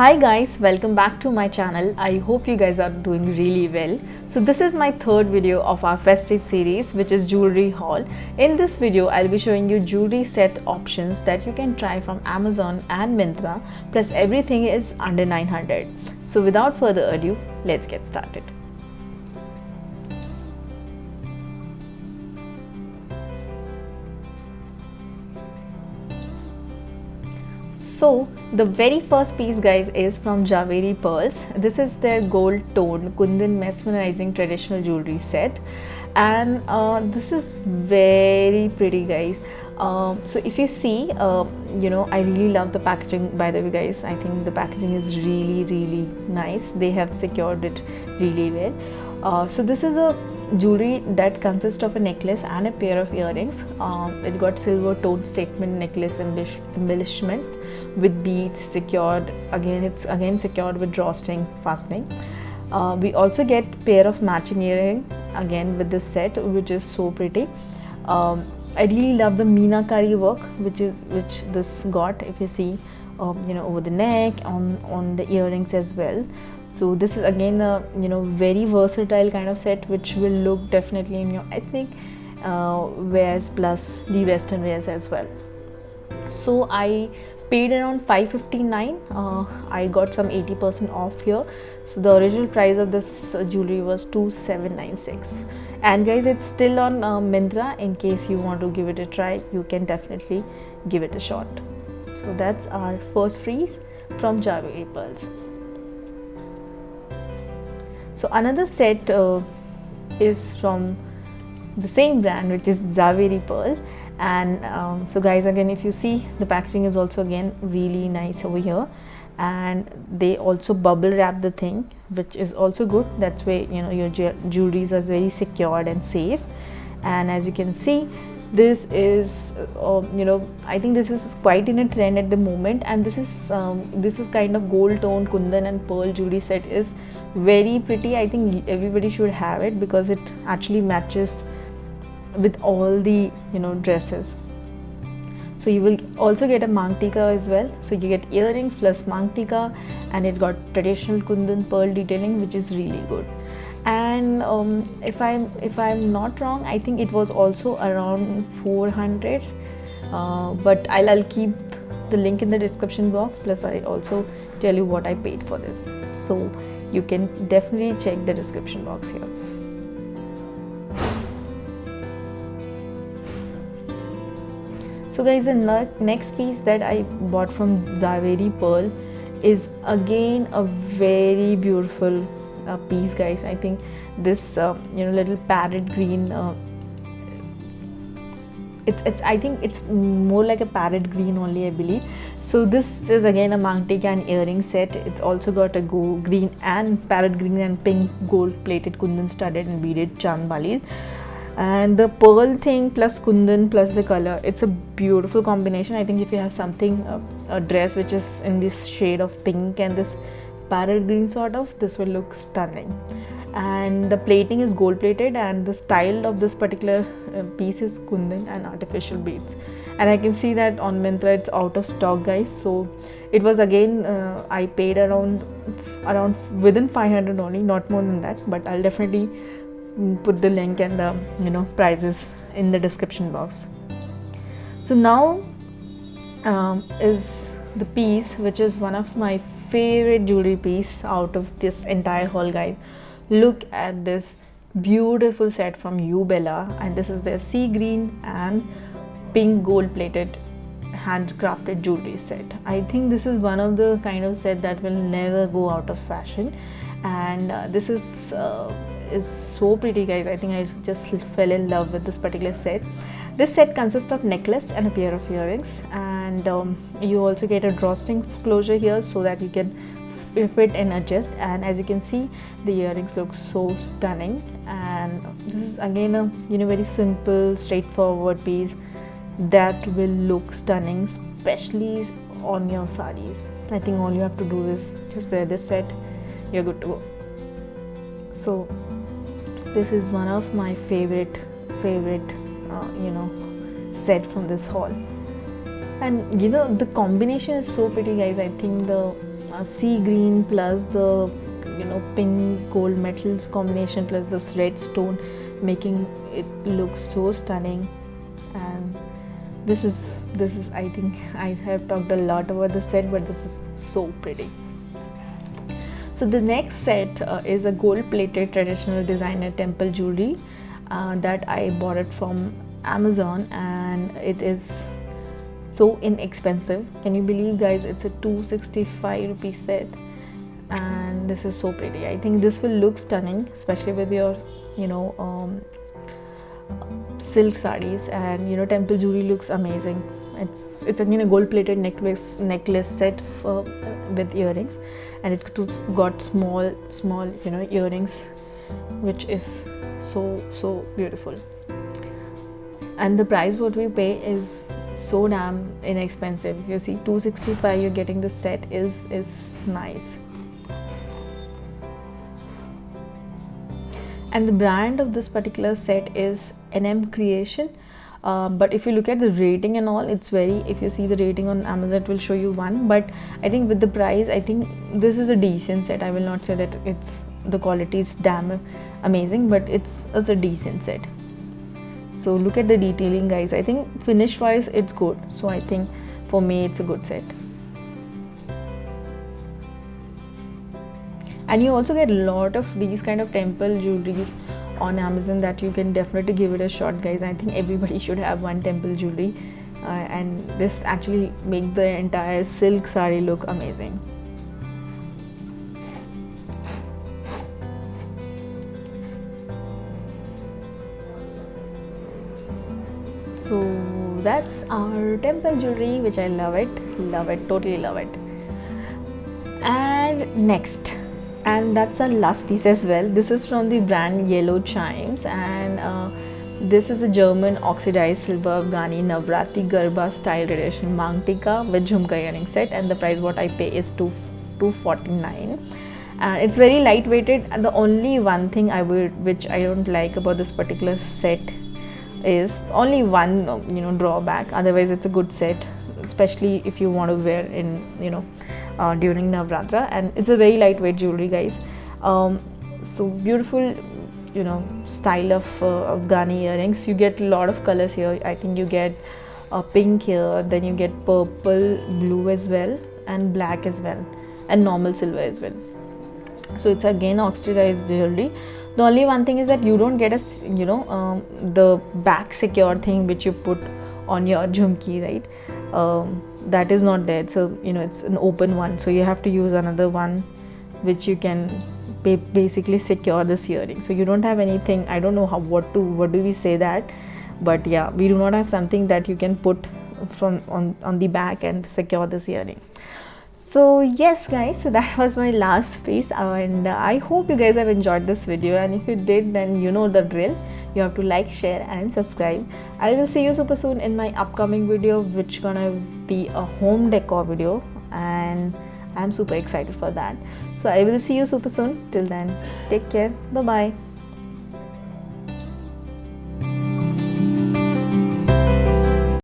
Hi guys, welcome back to my channel. I hope you guys are doing really well. So this is my third video of our festive series, which is jewelry haul. In this video, I'll be showing you jewelry set options that you can try from Amazon and Myntra, plus everything is under 900. So without further ado, let's get started. So the very first piece guys is from Jhaveri Pearls. This is their gold toned Kundan mesmerizing traditional jewelry set, and this is very pretty guys. So if you see, I really love the packaging. By the way guys, I think the packaging is really nice. They have secured it really well. So this is a jewelry that consists of a necklace and a pair of earrings. It got silver tone statement necklace embellishment with beads secured. It's again secured with drawstring fastening. We also get pair of matching earring again with this set, which is so pretty. I really love the meenakari work which this got. If you see, over the neck, on the earrings as well. So this is again a very versatile kind of set, which will look definitely in your ethnic wears plus the western wears as well. So I paid around 559. I got some 80% off here. So the original price of this jewelry was 2796. And guys, it's still on Myntra. In case you want to give it a try, you can definitely give it a shot. So that's our first piece from Jhaveri Pearls. So another set is from the same brand, which is Jhaveri Pearl. And so guys, again, if you see, the packaging is also again really nice over here, and they also bubble wrap the thing, which is also good. That's why your jewelries are very secured and safe. And as you can see, this is I think this is quite in a trend at the moment, and this is kind of gold tone kundan and pearl jewelry set is very pretty. I think everybody should have it because it actually matches with all the dresses. So you will also get a mangtika as well. So you get earrings plus mangtika, and it got traditional kundan pearl detailing, which is really good. And if I'm not wrong, I think it was also around 400, but I'll keep the link in the description box, plus I also tell you what I paid for this, so you can definitely check the description box here. So guys, the next piece that I bought from Jhaveri Pearl is again a very beautiful piece guys. I think this little parrot green, I think it's more like a parrot green only, I believe. So this is again a mangtika and earring set. It's also got a green and parrot green and pink gold plated kundan studded and beaded chand balis. And the pearl thing plus kundan plus the color, it's a beautiful combination. I think if you have something, a dress which is in this shade of pink and this parrot green sort of, this will look stunning. And the plating is gold plated, and the style of this particular piece is kundan and artificial beads. And I can see that on Myntra it's out of stock guys. So it was again I paid around within 500 only, not more than that, but I'll definitely put the link and the prices in the description box. So now is the piece which is one of my favorite jewelry piece out of this entire haul guys. Look at this beautiful set from Ubella, and this is their sea green and pink gold plated handcrafted jewelry set. I think this is one of the kind of set that will never go out of fashion, and this is so pretty guys. I think I just fell in love with this particular set. This set consists of necklace and a pair of earrings, and you also get a drawstring closure here so that you can fit and adjust. And as you can see, the earrings look so stunning, and this is again a very simple straightforward piece that will look stunning, especially on your sarees. I think all you have to do is just wear this set, you're good to go. So this is one of my favorite set from this haul. And the combination is so pretty, guys. I think the sea green plus the pink gold metal combination plus this red stone, making it look so stunning. And this is I think I have talked a lot about the set, but this is so pretty. So the next set is a gold plated traditional designer temple jewelry that I bought it from Amazon, and it is so inexpensive. Can you believe, guys? It's a 265 rupee set, and this is so pretty. I think this will look stunning, especially with your silk sarees, and temple jewelry looks amazing. It's again a gold plated necklace set with earrings, and it got small earrings, which is so beautiful. And the price what we pay is so damn inexpensive. You see, 265, you're getting the set is nice. And the brand of this particular set is NM Creation. But if you look at the rating and all, it's very, if you see the rating on Amazon, it will show you 1. But I think with the price, I think this is a decent set. I will not say that the quality is damn amazing, but it's a decent set. So look at the detailing, guys. I think finish wise it's good. So I think for me it's a good set. And you also get a lot of these kind of temple jewelries on Amazon that you can definitely give it a shot, guys. I think everybody should have one temple jewelry, and this actually make the entire silk saree look amazing. So that's our temple jewelry, which I love it, totally love it. And next, and that's our last piece as well. This is from the brand Yellow Chimes, and this is a German oxidized silver Afghani Navratri Garba style traditional Mangtika with jhumka earring set, and the price what I pay is 249. And it's very lightweighted. And the only one thing which I don't like about this particular set is only one drawback. Otherwise it's a good set, especially if you want to wear in during Navratra, and it's a very lightweight jewelry, guys. So beautiful style of Afghani earrings. You get a lot of colors here. I think you get pink here, then you get purple, blue as well, and black as well, and normal silver as well. So it's again oxidized jewelry. The only one thing is that you don't get the back secure thing which you put on your jhumki, right? That is not there. So it's an open one, so you have to use another one which you can basically secure this earring. So you don't have anything. I don't know what do we say that, but yeah, we do not have something that you can put from on the back and secure this earring. So yes, guys, so that was my last piece, and I hope you guys have enjoyed this video, and if you did, then you know the drill. You have to like, share and subscribe. I will see you super soon in my upcoming video, which gonna be a home decor video, and I'm super excited for that. So I will see you super soon. Till then, take care. Bye bye.